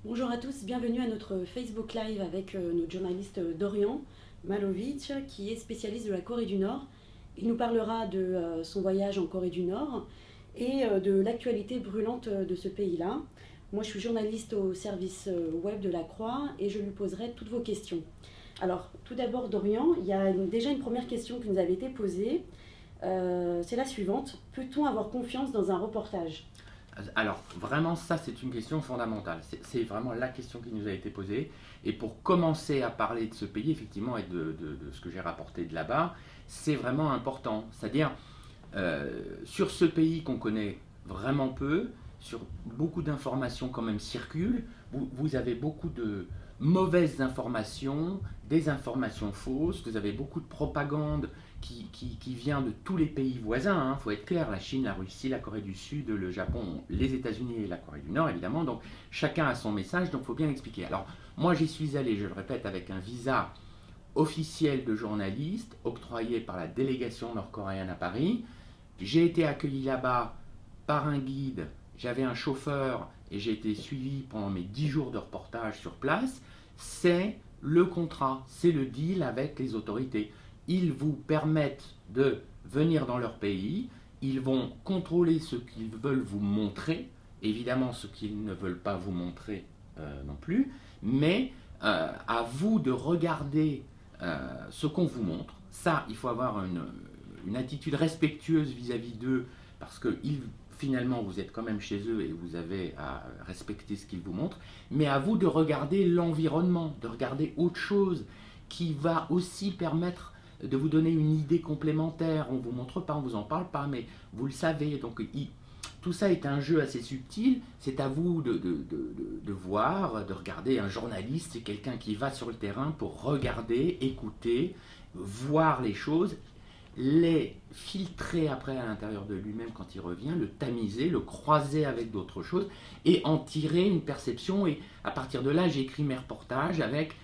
Bonjour à tous, bienvenue à notre Facebook Live avec notre journaliste Dorian Malovic qui est spécialiste de la Corée du Nord. Il nous parlera de son voyage en Corée du Nord et de l'actualité brûlante de ce pays-là. Moi je suis journaliste au service web de la Croix et je lui poserai toutes vos questions. Alors tout d'abord Dorian, il y a déjà une première question qui nous avait été posée. C'est la suivante. Peut-on avoir confiance dans un reportage? Alors, vraiment, ça, c'est une question fondamentale. C'est vraiment la question qui nous a été posée. Et pour commencer à parler de ce pays, effectivement, et de ce que j'ai rapporté de là-bas, c'est vraiment important. C'est-à-dire, sur ce pays qu'on connaît vraiment peu, sur beaucoup d'informations quand même circulent, vous avez beaucoup de mauvaises informations, des informations fausses, vous avez beaucoup de propagande qui vient de tous les pays voisins, il faut être clair, la Chine, la Russie, la Corée du Sud, le Japon, les États-Unis et la Corée du Nord évidemment, donc chacun a son message, donc il faut bien l'expliquer. Alors moi j'y suis allé, je le répète, avec un visa officiel de journaliste octroyé par la délégation nord-coréenne à Paris. J'ai été accueilli là-bas par un guide, j'avais un chauffeur et j'ai été suivi pendant mes 10 jours de reportage sur place. C'est le contrat, c'est le deal avec les autorités. Ils vous permettent de venir dans leur pays, ils vont contrôler ce qu'ils veulent vous montrer, évidemment ce qu'ils ne veulent pas vous montrer non plus, mais à vous de regarder ce qu'on vous montre. Ça, il faut avoir une attitude respectueuse vis-à-vis d'eux, parce que finalement, vous êtes quand même chez eux et vous avez à respecter ce qu'ils vous montrent, mais à vous de regarder l'environnement, de regarder autre chose qui va aussi permettre de vous donner une idée complémentaire. On ne vous montre pas, on ne vous en parle pas, mais vous le savez. Donc tout ça est un jeu assez subtil. C'est à vous de voir, de regarder. Un journaliste, c'est quelqu'un qui va sur le terrain pour regarder, écouter, voir les choses, les filtrer après à l'intérieur de lui-même quand il revient, le tamiser, le croiser avec d'autres choses et en tirer une perception. Et à partir de là, j'écris mes reportages avec,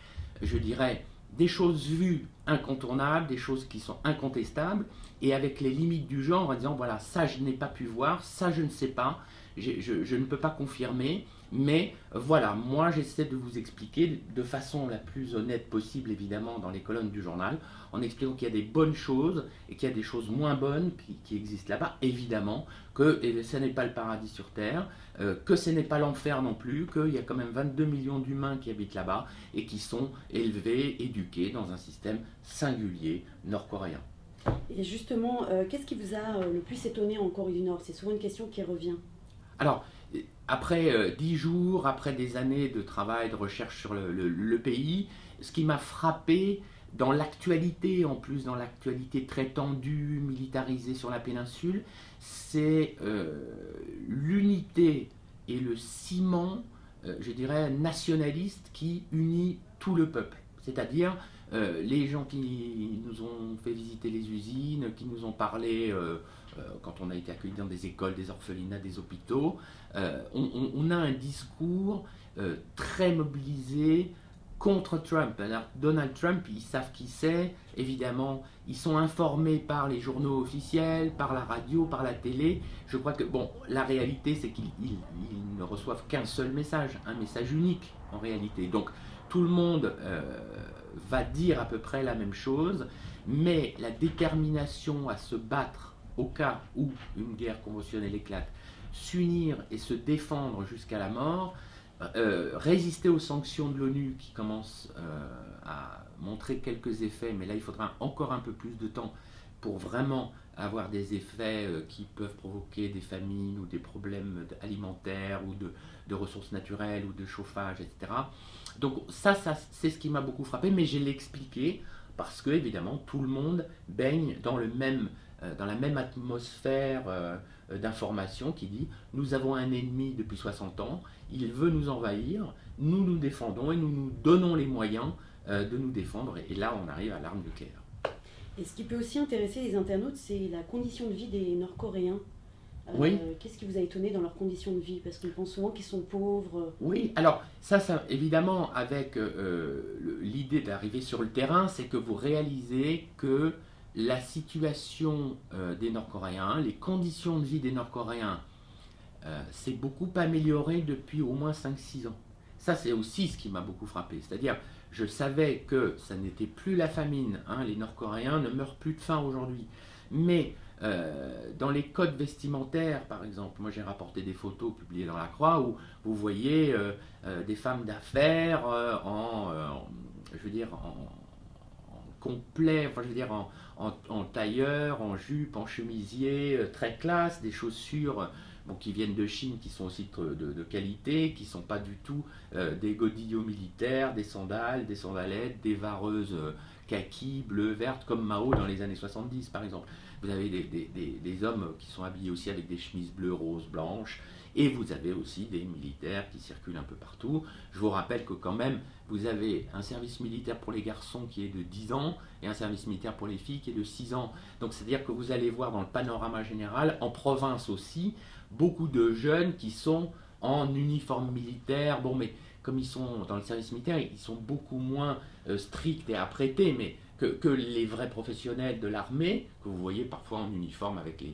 je dirais, des choses vues incontournables, des choses qui sont incontestables, et avec les limites du genre en disant voilà, ça je n'ai pas pu voir, ça je ne sais pas, je ne peux pas confirmer, mais voilà, moi j'essaie de vous expliquer de façon la plus honnête possible, évidemment, dans les colonnes du journal, en expliquant qu'il y a des bonnes choses et qu'il y a des choses moins bonnes qui existent là-bas, évidemment, que ce n'est pas le paradis sur Terre, que ce n'est pas l'enfer non plus, qu'il y a quand même 22 millions d'humains qui habitent là-bas et qui sont élevés, éduqués dans un système singulier nord-coréen. Et justement, qu'est-ce qui vous a le plus étonné en Corée du Nord? C'est souvent une question qui revient. Alors, après 10 jours, après des années de travail, de recherche sur le pays, ce qui m'a frappé dans l'actualité, en plus dans l'actualité très tendue, militarisée sur la péninsule, c'est l'unité et le ciment, je dirais, nationaliste qui unit tout le peuple. C'est-à-dire les gens qui nous ont fait visiter les usines, qui nous ont parlé quand on a été accueillis dans des écoles, des orphelinats, des hôpitaux, on a un discours très mobilisé contre Trump. Alors, Donald Trump, ils savent qui c'est, évidemment, ils sont informés par les journaux officiels, par la radio, par la télé. Je crois que, bon, la réalité, c'est qu'ils ne reçoivent qu'un seul message, un message unique, en réalité. Donc, tout le monde va dire à peu près la même chose, mais la détermination à se battre au cas où une guerre conventionnelle éclate, s'unir et se défendre jusqu'à la mort, résister aux sanctions de l'ONU qui commencent à montrer quelques effets, mais là il faudra encore un peu plus de temps pour vraiment avoir des effets qui peuvent provoquer des famines ou des problèmes alimentaires ou de ressources naturelles ou de chauffage, etc. Donc ça c'est ce qui m'a beaucoup frappé, mais je l'ai expliqué parce que évidemment tout le monde baigne dans la même atmosphère d'information qui dit nous avons un ennemi depuis 60 ans, il veut nous envahir, nous nous défendons et nous nous donnons les moyens de nous défendre, et là on arrive à l'arme nucléaire. Et ce qui peut aussi intéresser les internautes, c'est la condition de vie des Nord-Coréens. Oui. Qu'est-ce qui vous a étonné dans leurs conditions de vie? Parce qu'on pense souvent qu'ils sont pauvres. Oui, alors ça évidemment, avec l'idée d'arriver sur le terrain, c'est que vous réalisez que la situation des Nord-Coréens, les conditions de vie des Nord-Coréens, s'est beaucoup améliorée depuis au moins 5-6 ans. Ça, c'est aussi ce qui m'a beaucoup frappé. C'est-à-dire, je savais que ça n'était plus la famine. Hein, les Nord-Coréens ne meurent plus de faim aujourd'hui. Mais dans les codes vestimentaires, par exemple, moi j'ai rapporté des photos publiées dans la Croix où vous voyez des femmes d'affaires je veux dire, en complet, enfin je veux dire en tailleur, en jupe, en chemisier, très classe, des chaussures bon, qui viennent de Chine, qui sont aussi de qualité, qui ne sont pas du tout des godillots militaires, des sandales, des sandalettes, des vareuses kaki, bleues, vertes, comme Mao dans les années 70 par exemple. Vous avez des hommes qui sont habillés aussi avec des chemises bleues, roses, blanches, et vous avez aussi des militaires qui circulent un peu partout. Je vous rappelle que quand même, vous avez un service militaire pour les garçons qui est de 10 ans et un service militaire pour les filles qui est de 6 ans. Donc c'est-à-dire que vous allez voir dans le panorama général, en province aussi, beaucoup de jeunes qui sont en uniforme militaire. Bon, mais comme ils sont dans le service militaire, ils sont beaucoup moins stricts et apprêtés que les vrais professionnels de l'armée, que vous voyez parfois en uniforme avec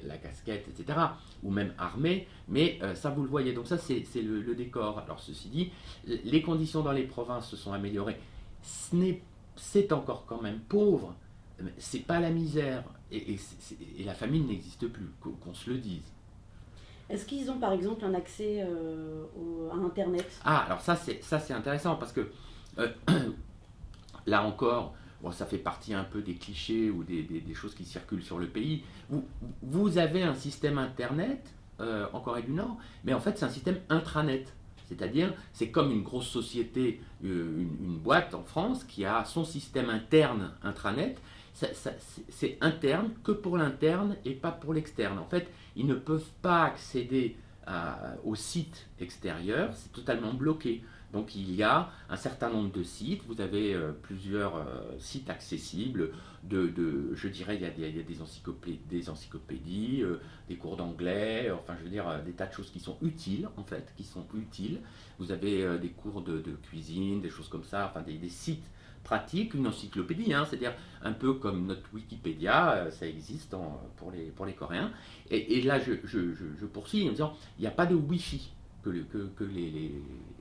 la casquette, etc., ou même armés, mais ça vous le voyez. Donc ça, c'est le décor. Alors ceci dit, les conditions dans les provinces se sont améliorées. C'est encore quand même pauvre, c'est pas la misère, et la famine n'existe plus, qu'on se le dise. Est-ce qu'ils ont par exemple un accès à Internet? Ah, alors ça c'est intéressant parce que euh, là encore, bon, ça fait partie un peu des clichés ou des choses qui circulent sur le pays. Vous avez un système Internet en Corée du Nord, mais en fait c'est un système intranet. C'est-à-dire, c'est comme une grosse société, une boîte en France qui a son système interne intranet. C'est interne que pour l'interne et pas pour l'externe. En fait, ils ne peuvent pas accéder au site extérieur, c'est totalement bloqué. Donc il y a un certain nombre de sites, vous avez plusieurs sites accessibles, je dirais il y a des encyclopédies, des cours d'anglais, enfin je veux dire des tas de choses qui sont utiles en fait, qui sont utiles. Vous avez des cours de cuisine, des choses comme ça, enfin des sites pratiques, une encyclopédie, hein, c'est-à-dire un peu comme notre Wikipédia, ça existe pour les Coréens. Et là je poursuis en disant, il n'y a pas de Wi-Fi. Que les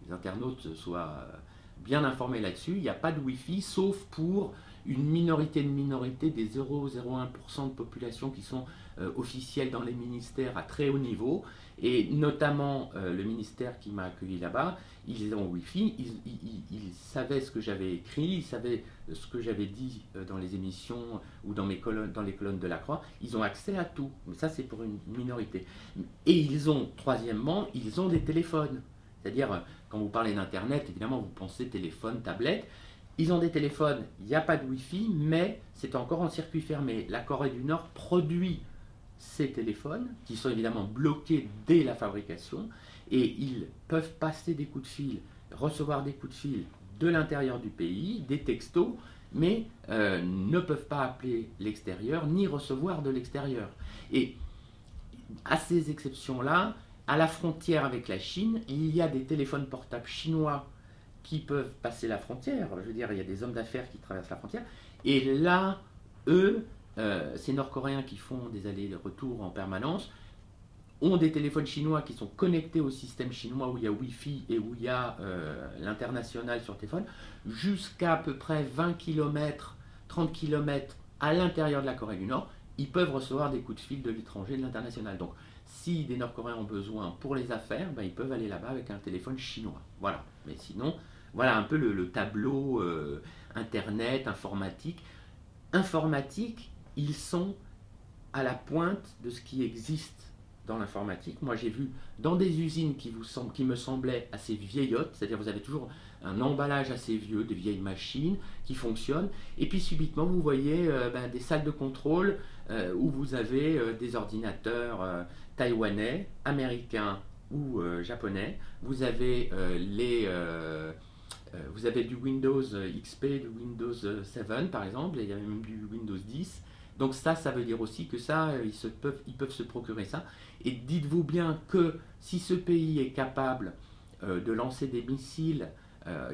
internautes soient bien informés là-dessus. Il n'y a pas de Wi-Fi, sauf pour une minorité des 0,01% de population qui sont officiels dans les ministères à très haut niveau, et notamment le ministère qui m'a accueilli là-bas, ils ont Wi-Fi, ils savaient ce que j'avais écrit, ils savaient ce que j'avais dit dans les émissions ou dans les colonnes de la Croix, ils ont accès à tout, mais ça c'est pour une minorité. Et ils ont, troisièmement, ils ont des téléphones, c'est-à-dire quand vous parlez d'Internet, évidemment vous pensez téléphone, tablette, ils ont des téléphones, il n'y a pas de Wi-Fi, mais c'est encore en circuit fermé. La Corée du Nord produit ces téléphones, qui sont évidemment bloqués dès la fabrication, et ils peuvent passer des coups de fil, recevoir des coups de fil de l'intérieur du pays, des textos, mais ne peuvent pas appeler l'extérieur, ni recevoir de l'extérieur. Et à ces exceptions-là, à la frontière avec la Chine, il y a des téléphones portables chinois qui peuvent passer la frontière. Je veux dire, il y a des hommes d'affaires qui traversent la frontière. Et là, eux, ces Nord-Coréens qui font des allers-retours en permanence, ont des téléphones chinois qui sont connectés au système chinois où il y a Wi-Fi et où il y a l'international sur téléphone, jusqu'à à peu près 20 km, 30 km à l'intérieur de la Corée du Nord, ils peuvent recevoir des coups de fil de l'étranger, de l'international. Donc, si des Nord-Coréens ont besoin pour les affaires, ben, ils peuvent aller là-bas avec un téléphone chinois. Voilà. Mais sinon, voilà un peu le tableau Internet, informatique. Informatique, ils sont à la pointe de ce qui existe dans l'informatique. Moi, j'ai vu dans des usines qui me semblaient assez vieillottes, c'est-à-dire vous avez toujours un emballage assez vieux, des vieilles machines qui fonctionnent, et puis subitement, vous voyez des salles de contrôle où vous avez des ordinateurs taïwanais, américains ou japonais. Vous avez vous avez du Windows XP, du Windows 7 par exemple, et il y a même du Windows 10. Donc ça veut dire aussi que ça, ils peuvent se procurer ça. Et dites-vous bien que si ce pays est capable de lancer des missiles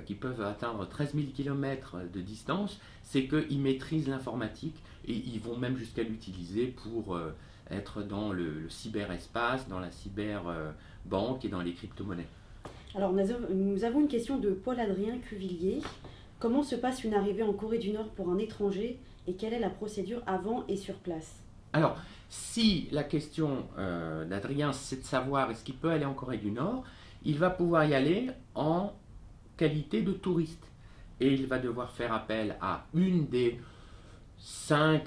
qui peuvent atteindre 13 000 km de distance, c'est qu'ils maîtrisent l'informatique et ils vont même jusqu'à l'utiliser pour être dans le cyberespace, dans la cyberbanque et dans les crypto-monnaies. Alors, nous avons une question de Paul-Adrien Cuvillier. Comment se passe une arrivée en Corée du Nord pour un étranger et quelle est la procédure avant et sur place? Alors, si la question d'Adrien, c'est de savoir est-ce qu'il peut aller en Corée du Nord, il va pouvoir y aller en qualité de touriste. Et il va devoir faire appel à une des 5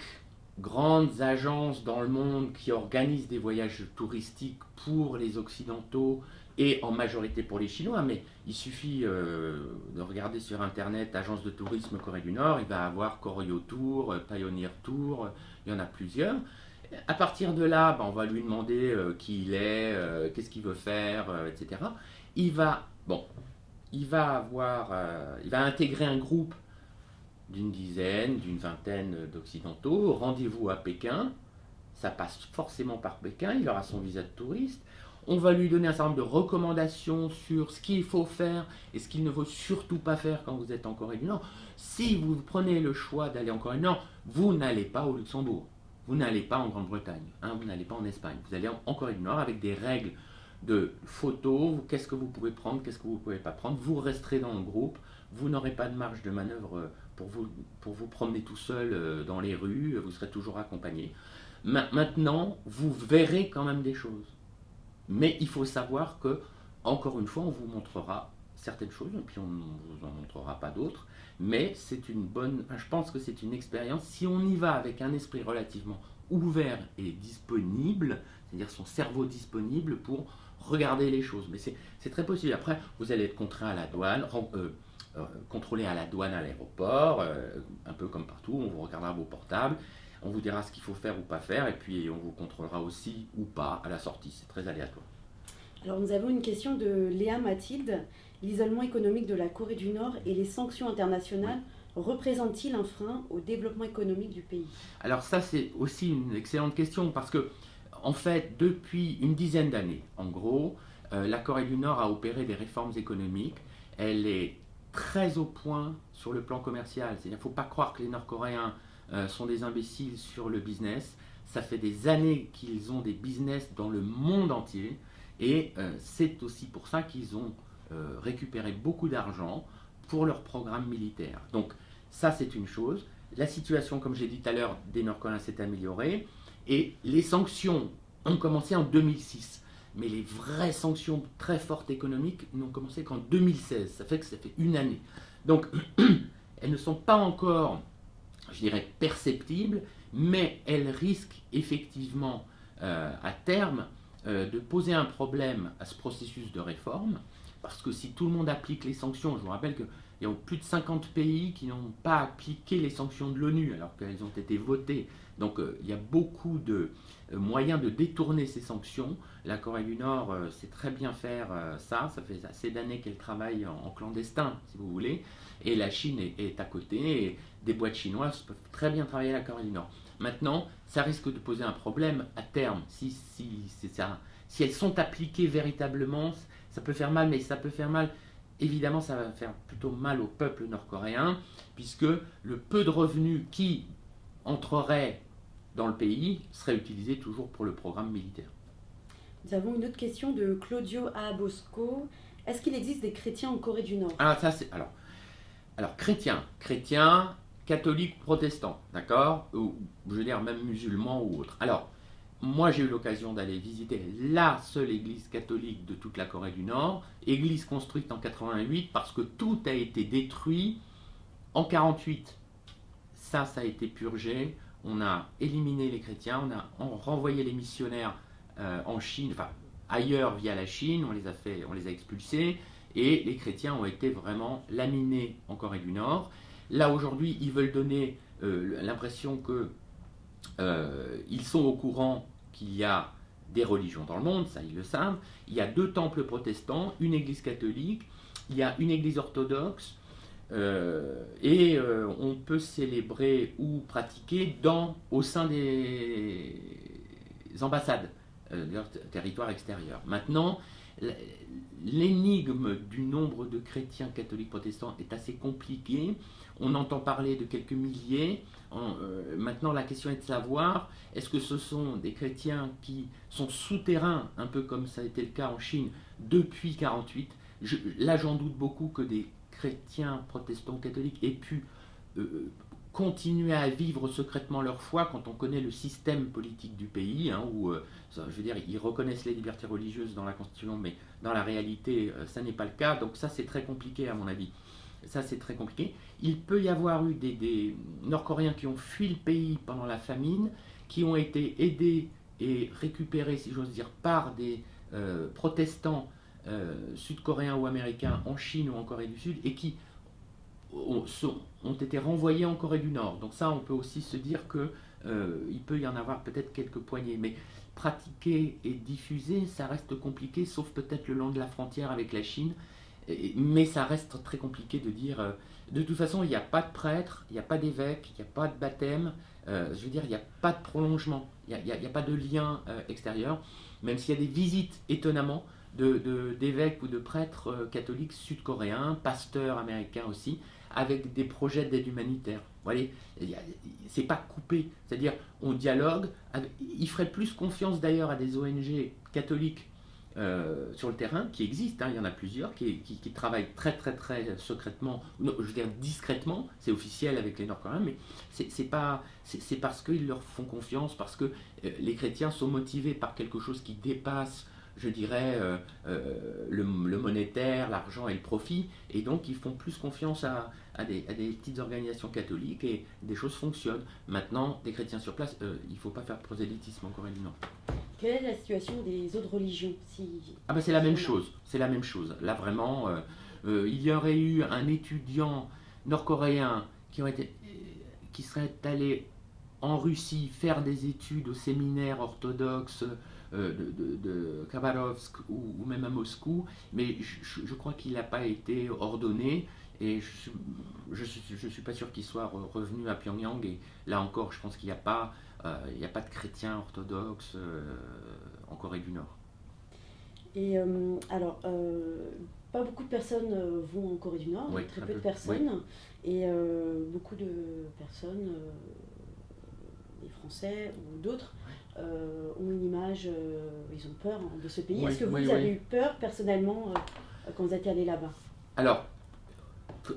grandes agences dans le monde qui organisent des voyages touristiques pour les Occidentaux et en majorité pour les Chinois, mais il suffit de regarder sur Internet Agence de tourisme Corée du Nord, il va avoir Koryo Tour, Pioneer Tour, il y en a plusieurs. À partir de là, on va lui demander qui il est, qu'est-ce qu'il veut faire, etc. Il va, bon, il va intégrer un groupe d'une dizaine, d'une vingtaine d'Occidentaux, rendez-vous à Pékin, ça passe forcément par Pékin, il aura son visa de touriste, on va lui donner un certain nombre de recommandations sur ce qu'il faut faire et ce qu'il ne faut surtout pas faire quand vous êtes en Corée du Nord. Si vous prenez le choix d'aller en Corée du Nord, vous n'allez pas au Luxembourg, vous n'allez pas en Grande-Bretagne, vous n'allez pas en Espagne, vous allez en Corée du Nord avec des règles de photos, qu'est-ce que vous pouvez prendre, qu'est-ce que vous ne pouvez pas prendre, vous resterez dans le groupe, vous n'aurez pas de marge de manœuvre pour vous promener tout seul dans les rues, vous serez toujours accompagné. Maintenant, vous verrez quand même des choses. Mais il faut savoir que, encore une fois, on vous montrera certaines choses, et puis on ne vous en montrera pas d'autres. Mais c'est une bonne, je pense que c'est une expérience. Si on y va avec un esprit relativement ouvert et disponible, c'est-à-dire son cerveau disponible pour regarder les choses. Mais c'est très possible. Après, vous allez être contraint à la douane, contrôlé à la douane à l'aéroport, un peu comme partout. On vous regardera vos portables. On vous dira ce qu'il faut faire ou pas faire, et puis on vous contrôlera aussi ou pas à la sortie. C'est très aléatoire. Alors nous avons une question de Léa Mathilde. L'isolement économique de la Corée du Nord et les sanctions internationales représentent-ils un frein au développement économique du pays? Alors ça, c'est aussi une excellente question, parce que, en fait, depuis une dizaine d'années, en gros, la Corée du Nord a opéré des réformes économiques. Elle est très au point sur le plan commercial. Il ne faut pas croire que les Nord-Coréens sont des imbéciles sur le business. Ça fait des années qu'ils ont des business dans le monde entier, et c'est aussi pour ça qu'ils ont récupéré beaucoup d'argent pour leur programme militaire. Donc ça, c'est une chose. La situation, comme j'ai dit tout à l'heure, des Nord-Coréens s'est améliorée, et les sanctions ont commencé en 2006. Mais les vraies sanctions très fortes économiques n'ont commencé qu'en 2016. Ça fait une année. Donc elles ne sont pas encore, je dirais, perceptibles, mais elles risquent effectivement à terme de poser un problème à ce processus de réforme, parce que si tout le monde applique les sanctions, je vous rappelle qu'il y a plus de 50 pays qui n'ont pas appliqué les sanctions de l'ONU alors qu'elles ont été votées, donc il y a beaucoup de moyens de détourner ces sanctions. La Corée du Nord sait très bien faire ça fait assez d'années qu'elle travaille en clandestin, si vous voulez, et la Chine est à côté, et des boîtes chinoises peuvent très bien travailler à la Corée du Nord. Maintenant, ça risque de poser un problème à terme. Si elles sont appliquées véritablement, ça peut faire mal, mais ça peut faire mal. Évidemment, ça va faire plutôt mal au peuple nord-coréen, puisque le peu de revenus qui entrerait dans le pays serait utilisé toujours pour le programme militaire. Nous avons une autre question de Claudio Abosco. Est-ce qu'il existe des chrétiens en Corée du Nord? Alors chrétiens, catholiques, protestants, d'accord, ou je veux dire même musulmans ou autres. Alors, moi j'ai eu l'occasion d'aller visiter la seule église catholique de toute la Corée du Nord, église construite en 88 parce que tout a été détruit en 48. Ça a été purgé, on a éliminé les chrétiens, on a renvoyé les missionnaires en Chine, enfin ailleurs via la Chine, on les a expulsés, et les chrétiens ont été vraiment laminés en Corée du Nord. Là aujourd'hui, ils veulent donner l'impression qu'ils sont au courant qu'il y a des religions dans le monde, ça ils le savent. Il y a 2 temples protestants, une église catholique, il y a une église orthodoxe, et on peut célébrer ou pratiquer au sein des ambassades de leur territoire extérieur. Maintenant, l'énigme du nombre de chrétiens catholiques protestants est assez compliquée. On entend parler de quelques milliers. Maintenant, la question est de savoir, est-ce que ce sont des chrétiens qui sont souterrains, un peu comme ça a été le cas en Chine depuis 1948, Là, j'en doute beaucoup que des chrétiens protestants catholiques aient pu continuer à vivre secrètement leur foi quand on connaît le système politique du pays, hein, où, je veux dire, ils reconnaissent les libertés religieuses dans la Constitution, mais dans la réalité, ça n'est pas le cas. Donc ça, c'est très compliqué à mon avis. Ça, c'est très compliqué. Il peut y avoir eu des Nord-Coréens qui ont fui le pays pendant la famine, qui ont été aidés et récupérés, si j'ose dire, par des protestants sud-coréens ou américains en Chine ou en Corée du Sud, et qui ont été renvoyés en Corée du Nord. Donc ça, on peut aussi se dire que il peut y en avoir peut-être quelques poignées. Mais pratiquer et diffuser, ça reste compliqué, sauf peut-être le long de la frontière avec la Chine. Mais ça reste très compliqué de dire. De toute façon, il n'y a pas de prêtre, il n'y a pas d'évêque, il n'y a pas de baptême. Je veux dire, il n'y a pas de prolongement, il n'y a pas de lien extérieur. Même s'il y a des visites, étonnamment, d'évêques ou de prêtres catholiques sud-coréens, pasteurs américains aussi, avec des projets d'aide humanitaire. Vous voyez, c'est pas coupé. C'est-à-dire, on dialogue. Ils feraient plus confiance d'ailleurs à des ONG catholiques sur le terrain, qui existent, hein, il y en a plusieurs, qui travaillent très très très secrètement, non, je veux dire discrètement, c'est officiel avec les Nord-Coréens, mais c'est parce qu'ils leur font confiance, parce que les chrétiens sont motivés par quelque chose qui dépasse, je dirais, le monétaire, l'argent et le profit, et donc ils font plus confiance à des petites organisations catholiques, et des choses fonctionnent. Maintenant, des chrétiens sur place, il ne faut pas faire de prosélytisme en Corée du Nord. Quelle est la situation des autres religions Ah ben c'est la même chose, c'est la même chose. Là vraiment, il y aurait eu un étudiant nord-coréen qui serait allé en Russie faire des études au séminaire orthodoxe de Khabarovsk ou même à Moscou, mais je crois qu'il n'a pas été ordonné, et je suis pas sûr qu'il soit revenu à Pyongyang, et là encore je pense qu'il n'y a pas de chrétiens orthodoxes en Corée du Nord. Et alors, pas beaucoup de personnes vont en Corée du Nord, Oui, très peu de personnes, oui. Et beaucoup de personnes, des Français ou d'autres, ont une image, ils ont peur de ce pays. Oui, est-ce que vous avez eu peur personnellement quand vous êtes allé là-bas? Alors,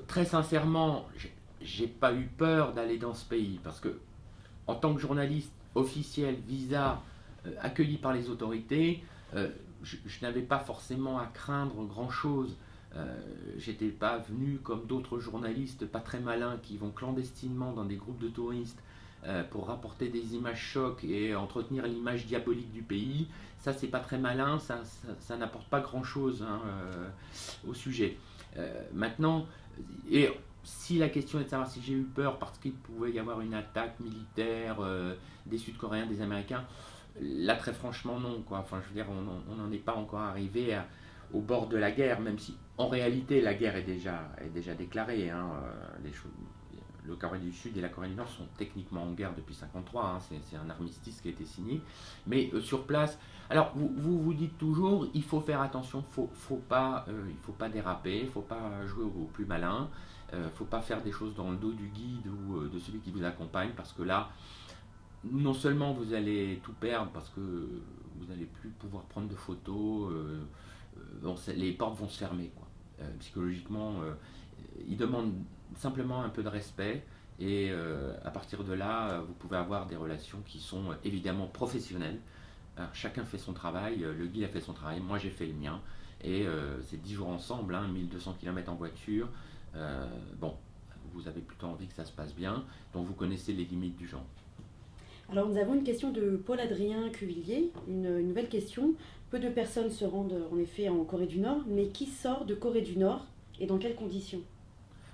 très sincèrement, j'ai pas eu peur d'aller dans ce pays, parce que en tant que journaliste officiel, visa, accueilli par les autorités, je n'avais pas forcément à craindre grand-chose. J'étais pas venu comme d'autres journalistes pas très malins qui vont clandestinement dans des groupes de touristes pour rapporter des images chocs et entretenir l'image diabolique du pays. Ça, c'est pas très malin, ça n'apporte pas grand-chose, hein, au sujet. Maintenant, et si la question est de savoir si j'ai eu peur parce qu'il pouvait y avoir une attaque militaire des Sud-Coréens, des Américains, là très franchement non, quoi. Enfin, je veux dire, on n'en est pas encore arrivé au bord de la guerre, même si en réalité la guerre est déjà déclarée, hein. Le Corée du Sud et la Corée du Nord sont techniquement en guerre depuis 1953, hein. C'est un armistice qui a été signé, mais sur place, alors vous dites toujours, il faut faire attention, il faut pas déraper, il ne faut pas jouer au plus malin, il ne faut pas faire des choses dans le dos du guide ou de celui qui vous accompagne, parce que là, non seulement vous allez tout perdre, parce que vous n'allez plus pouvoir prendre de photos, les portes vont se fermer, quoi. Psychologiquement, ils demandent simplement un peu de respect, et à partir de là, vous pouvez avoir des relations qui sont évidemment professionnelles. Alors, chacun fait son travail, le guide a fait son travail, moi j'ai fait le mien, et c'est 10 jours ensemble, hein, 1200 km en voiture. Bon, vous avez plutôt envie que ça se passe bien, donc vous connaissez les limites du genre. Alors nous avons une question de Paul-Adrien Cuvillier, une nouvelle question. Peu de personnes se rendent en effet en Corée du Nord, mais qui sort de Corée du Nord et dans quelles conditions?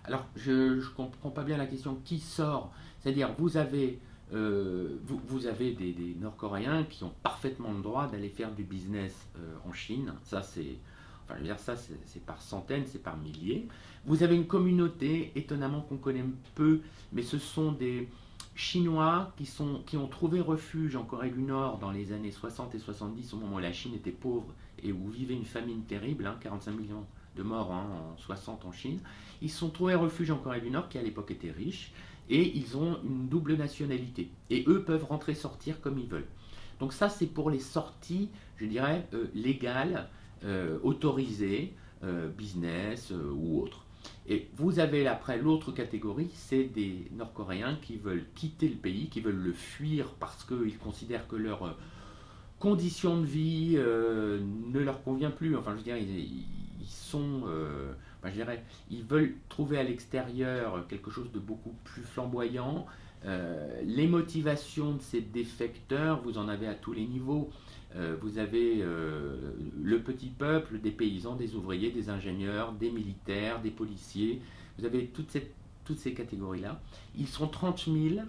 Alors je ne comprends pas bien la question, qui sort? C'est-à-dire vous avez des Nord-Coréens qui ont parfaitement le droit d'aller faire du business en Chine. Ça c'est... Enfin, je veux dire, ça, c'est par centaines, c'est par milliers. Vous avez une communauté, étonnamment qu'on connaît peu, mais ce sont des Chinois qui ont trouvé refuge en Corée du Nord dans les années 60 et 70, au moment où la Chine était pauvre et où vivait une famine terrible, hein, 45 millions de morts, hein, en 60 en Chine. Ils se sont trouvés refuge en Corée du Nord, qui à l'époque était riche, et ils ont une double nationalité. Et eux peuvent rentrer, sortir comme ils veulent. Donc ça, c'est pour les sorties, je dirais, légales, autorisées, business ou autre. Et vous avez après l'autre catégorie, c'est des Nord-Coréens qui veulent quitter le pays, qui veulent le fuir parce qu'ils considèrent que leur conditions de vie ne leur convient plus. Enfin, je dirais, ils sont, je dirais, ils veulent trouver à l'extérieur quelque chose de beaucoup plus flamboyant. Les motivations de ces défecteurs, vous en avez à tous les niveaux. Vous avez le petit peuple, des paysans, des ouvriers, des ingénieurs, des militaires, des policiers. Vous avez toutes ces catégories-là. Ils sont 30 000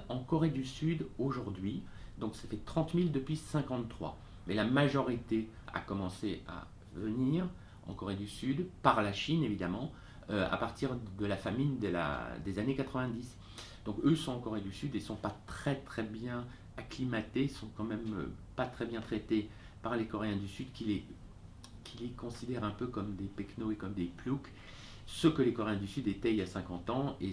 en Corée du Sud aujourd'hui. Donc ça fait 30 000 depuis 1953. Mais la majorité a commencé à venir en Corée du Sud, par la Chine évidemment, à partir de la famine des années 90. Donc eux sont en Corée du Sud et ne sont pas très très bien acclimatés, ils sont quand même pas très bien traités par les Coréens du Sud qui les considèrent un peu comme des peknos et comme des ploucs, ce que les Coréens du Sud étaient il y a 50 ans, et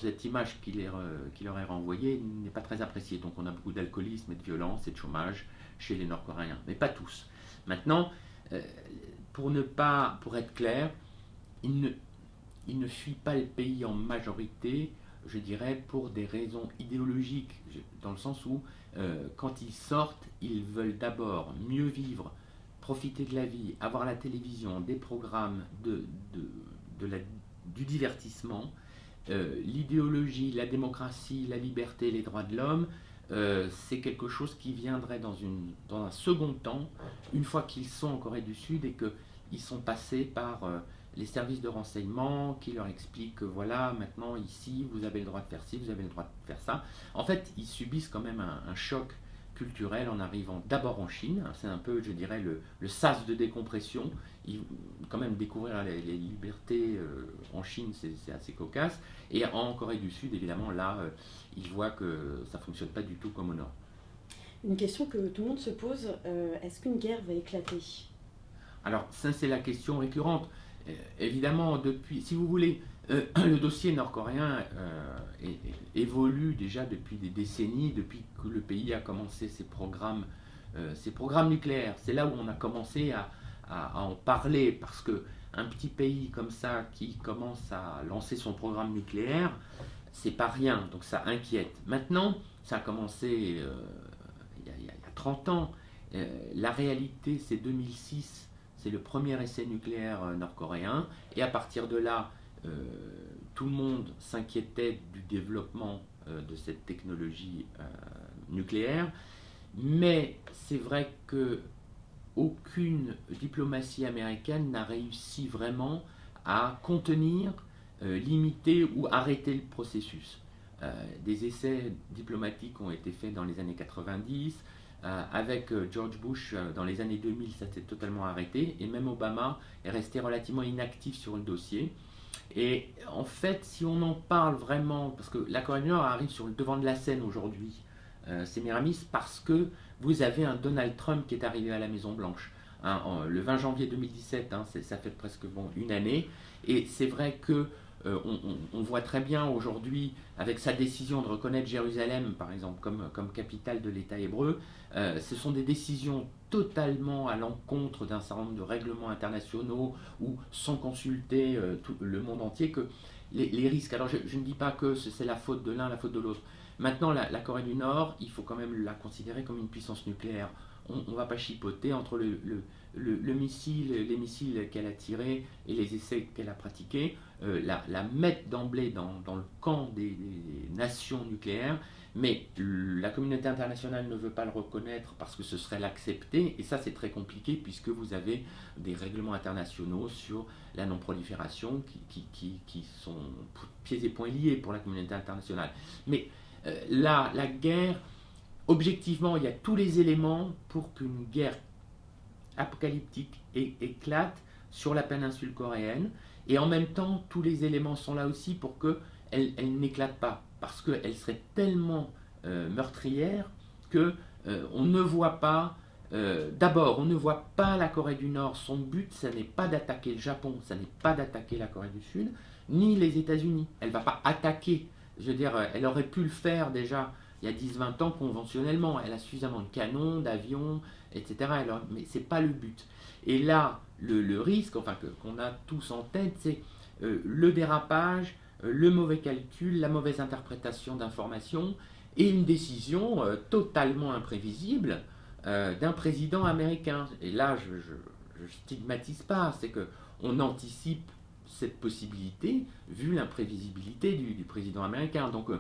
cette image qui leur est renvoyée n'est pas très appréciée. Donc on a beaucoup d'alcoolisme et de violence et de chômage chez les Nord-Coréens, mais pas tous. Maintenant, pour être clair, ils ne fuient pas le pays en majorité, je dirais, pour des raisons idéologiques, dans le sens où quand ils sortent, ils veulent d'abord mieux vivre, profiter de la vie, avoir la télévision, des programmes, du divertissement. L'idéologie, la démocratie, la liberté, les droits de l'homme, c'est quelque chose qui viendrait dans un second temps, une fois qu'ils sont en Corée du Sud et qu'ils sont passés par les services de renseignement qui leur expliquent que voilà, maintenant ici, vous avez le droit de faire ci, vous avez le droit de faire ça. En fait, ils subissent quand même un choc culturel en arrivant d'abord en Chine. C'est un peu, je dirais, le sas de décompression. Quand même découvrir les libertés en Chine, c'est assez cocasse. Et en Corée du Sud, évidemment, là, ils voient que ça ne fonctionne pas du tout comme au Nord. Une question que tout le monde se pose, est-ce qu'une guerre va éclater? Alors, ça, c'est la question récurrente. Évidemment, si vous voulez, le dossier nord-coréen évolue déjà depuis des décennies, depuis que le pays a commencé ses programmes nucléaires. C'est là où on a commencé à en parler, parce qu'un petit pays comme ça qui commence à lancer son programme nucléaire, c'est pas rien, donc ça inquiète. Maintenant, ça a commencé il y a 30 ans. La réalité, c'est 2006. C'est le premier essai nucléaire nord-coréen, et à partir de là, tout le monde s'inquiétait du développement de cette technologie nucléaire, mais c'est vrai que aucune diplomatie américaine n'a réussi vraiment à contenir, limiter ou arrêter le processus. Des essais diplomatiques ont été faits dans les années 90, avec George Bush dans les années 2000, ça s'est totalement arrêté, et même Obama est resté relativement inactif sur le dossier. Et en fait, si on en parle vraiment, parce que la Corée du Nord arrive sur le devant de la scène aujourd'hui, Sémiramis, parce que vous avez un Donald Trump qui est arrivé à la Maison Blanche le 20 janvier 2017, ça fait presque une année, et c'est vrai que on voit très bien aujourd'hui, avec sa décision de reconnaître Jérusalem, par exemple, comme capitale de l'État hébreu, ce sont des décisions totalement à l'encontre d'un certain nombre de règlements internationaux, ou sans consulter tout le monde entier, que les risques. Alors je ne dis pas que c'est la faute de l'un, la faute de l'autre. Maintenant, la Corée du Nord, il faut quand même la considérer comme une puissance nucléaire. On ne va pas chipoter entre les missiles qu'elle a tirés et les essais qu'elle a pratiqués, la mettre d'emblée dans le camp des nations nucléaires, mais la communauté internationale ne veut pas le reconnaître parce que ce serait l'accepter, et ça c'est très compliqué puisque vous avez des règlements internationaux sur la non-prolifération qui sont pieds et poings liés pour la communauté internationale. Mais la guerre, objectivement, il y a tous les éléments pour qu'une guerre apocalyptique éclate sur la péninsule coréenne, et en même temps tous les éléments sont là aussi pour qu'elle n'éclate pas, parce qu'elle serait tellement meurtrière que on ne voit pas, d'abord on ne voit pas la Corée du Nord, son but ça n'est pas d'attaquer le Japon, ça n'est pas d'attaquer la Corée du Sud, ni les États-Unis. Elle ne va pas attaquer, je veux dire, elle aurait pu le faire déjà il y a 10-20 ans conventionnellement. Elle a suffisamment de canons, d'avions, etc. Mais ce n'est pas le but. Et là, le risque, enfin, qu'on a tous en tête, c'est le dérapage, le mauvais calcul, la mauvaise interprétation d'informations et une décision totalement imprévisible d'un président américain. Et là, je ne stigmatise pas, c'est qu'on anticipe cette possibilité vu l'imprévisibilité du président américain. Donc,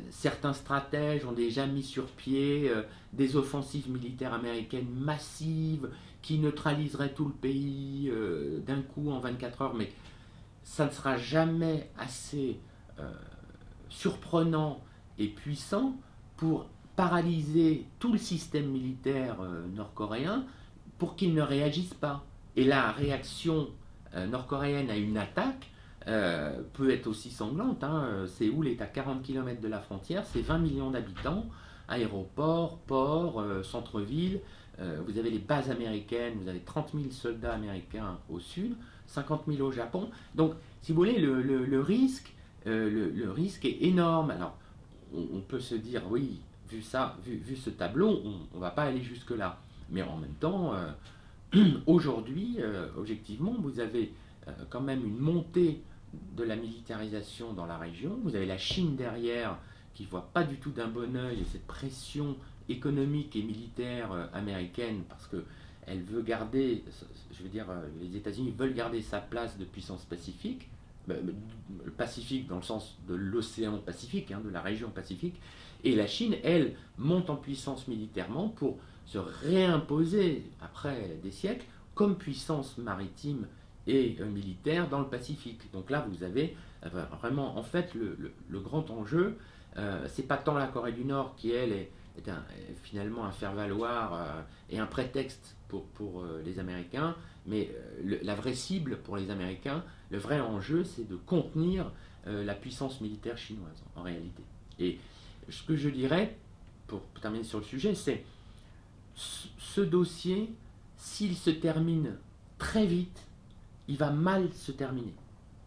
certains stratèges ont déjà mis sur pied des offensives militaires américaines massives qui neutraliseraient tout le pays d'un coup en 24 heures, mais ça ne sera jamais assez surprenant et puissant pour paralyser tout le système militaire nord-coréen pour qu'il ne réagisse pas. Et la réaction nord-coréenne à une attaque peut être aussi sanglante. Séoul est à 40 km de la frontière, c'est 20 millions d'habitants, aéroport, port, centre-ville. Vous avez les bases américaines, vous avez 30 000 soldats américains au sud, 50 000 au Japon. Donc, si vous voulez, le risque est énorme. Alors, on peut se dire, oui, vu ce tableau, on ne va pas aller jusque-là. Mais en même temps, aujourd'hui, objectivement, vous avez quand même une montée de la militarisation dans la région. Vous avez la Chine derrière qui ne voit pas du tout d'un bon oeil cette pression économique et militaire américaine parce qu'elle veut garder, je veux dire, les États-Unis veulent garder sa place de puissance pacifique, le Pacifique dans le sens de l'océan Pacifique, de la région Pacifique, et la Chine, elle, monte en puissance militairement pour se réimposer après des siècles comme puissance maritime et militaire dans le Pacifique. Donc là, vous avez vraiment, en fait, le grand enjeu, c'est pas tant la Corée du Nord qui, elle, est finalement un faire-valoir et un prétexte pour les Américains, mais la vraie cible pour les Américains, le vrai enjeu, c'est de contenir la puissance militaire chinoise, en réalité. Et ce que je dirais, pour terminer sur le sujet, c'est ce dossier, s'il se termine très vite, il va mal se terminer.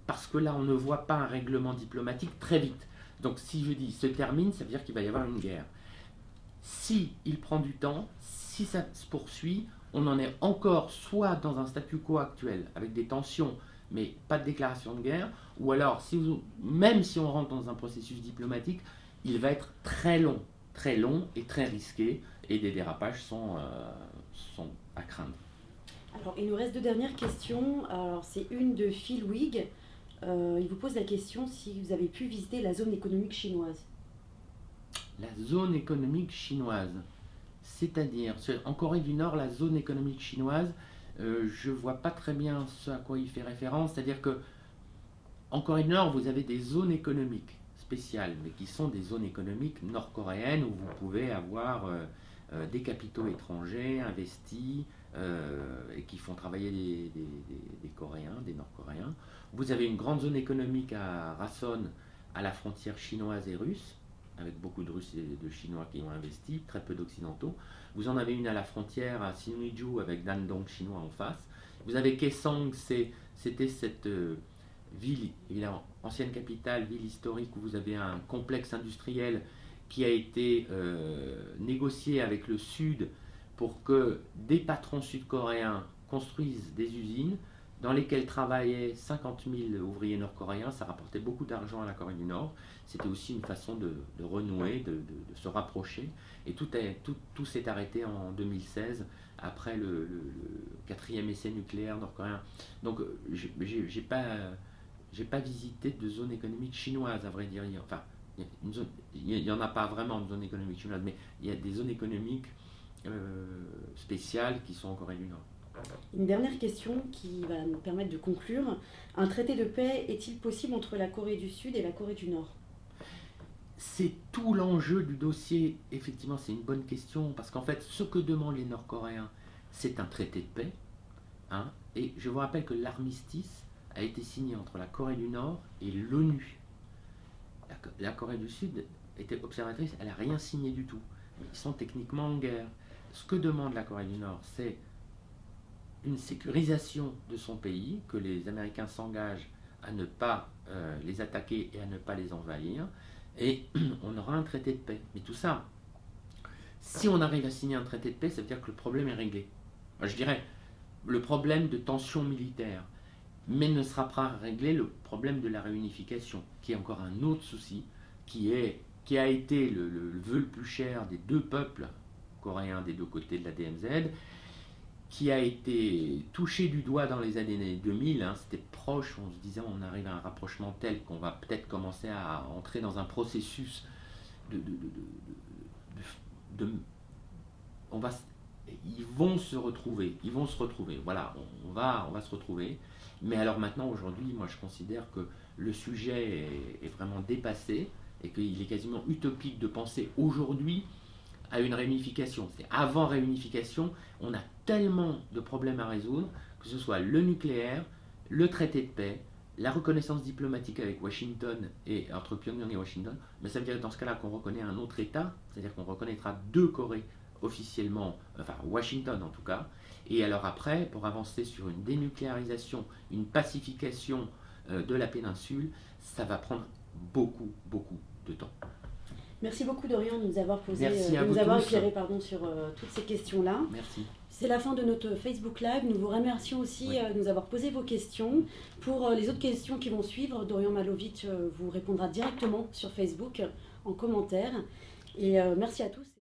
Parce que là, on ne voit pas un règlement diplomatique très vite. Donc si je dis se termine, ça veut dire qu'il va y avoir une guerre. Si il prend du temps, si ça se poursuit, on en est encore soit dans un statu quo actuel, avec des tensions, mais pas de déclaration de guerre, ou alors, même si on rentre dans un processus diplomatique, il va être très long et très risqué, et des dérapages sont à craindre. Alors, il nous reste 2 dernières questions. Alors, c'est une de Phil Wig. Il vous pose la question si vous avez pu visiter la zone économique chinoise. La zone économique chinoise, c'est-à-dire, en Corée du Nord, la zone économique chinoise, je ne vois pas très bien ce à quoi il fait référence, c'est-à-dire que en Corée du Nord, vous avez des zones économiques spéciales, mais qui sont des zones économiques nord-coréennes où vous pouvez avoir des capitaux étrangers investis et qui font travailler des Coréens, des Nord-Coréens. Vous avez une grande zone économique à Rason, à la frontière chinoise et russe, avec beaucoup de Russes et de Chinois qui ont investi, très peu d'Occidentaux. Vous en avez une à la frontière à Sinuiju avec Dandong chinois en face. Vous avez Kaesong, c'était cette ville, évidemment, ancienne capitale, ville historique où vous avez un complexe industriel qui a été négocié avec le Sud pour que des patrons sud-coréens construisent des usines dans lesquelles travaillaient 50 000 ouvriers nord-coréens. Ça rapportait beaucoup d'argent à la Corée du Nord. C'était aussi une façon de renouer, de se rapprocher. Et tout s'est arrêté en 2016, après le 4e essai nucléaire nord-coréen. Donc, j'ai pas visité de zone économique chinoise, à vrai dire. Enfin, il n'y en a pas vraiment de zone économique chinoise, mais il y a des zones économiques spéciales qui sont en Corée du Nord. Une dernière question qui va nous permettre de conclure. Un traité de paix est-il possible entre la Corée du Sud et la Corée du Nord ? C'est tout l'enjeu du dossier. Effectivement, c'est une bonne question, parce qu'en fait, ce que demandent les Nord-Coréens, c'est un traité de paix. Et je vous rappelle que l'armistice a été signé entre la Corée du Nord et l'ONU. La Corée du Sud était observatrice, elle n'a rien signé du tout. Mais ils sont techniquement en guerre. Ce que demande la Corée du Nord, c'est une sécurisation de son pays, que les Américains s'engagent à ne pas les attaquer et à ne pas les envahir, et on aura un traité de paix. Mais tout ça, si on arrive à signer un traité de paix, ça veut dire que le problème est réglé. Moi, je dirais, le problème de tension militaire, mais ne sera pas réglé le problème de la réunification, qui est encore un autre souci, qui a été le vœu le plus cher des deux peuples coréens des deux côtés de la DMZ, qui a été touché du doigt dans les années 2000, hein, c'était proche, on se disait on arrive à un rapprochement tel qu'on va peut-être commencer à entrer dans un processus de on va, ils vont se retrouver, voilà, on va se retrouver, mais alors maintenant, aujourd'hui, moi je considère que le sujet est vraiment dépassé, et qu'il est quasiment utopique de penser aujourd'hui à une réunification. C'est avant réunification, on a tellement de problèmes à résoudre, que ce soit le nucléaire, le traité de paix, la reconnaissance diplomatique avec Washington et entre Pyongyang et Washington, mais ça veut dire dans ce cas-là qu'on reconnaît un autre État, c'est-à-dire qu'on reconnaîtra deux Corées officiellement, enfin Washington en tout cas, et alors après, pour avancer sur une dénucléarisation, une pacification de la péninsule, ça va prendre beaucoup, beaucoup de temps. Merci beaucoup Dorian de nous avoir éclairé sur toutes ces questions-là. Merci. C'est la fin de notre Facebook Live. Nous vous remercions aussi de nous avoir posé vos questions. Pour les autres questions qui vont suivre, Dorian Malovic vous répondra directement sur Facebook en commentaire. Et merci à tous.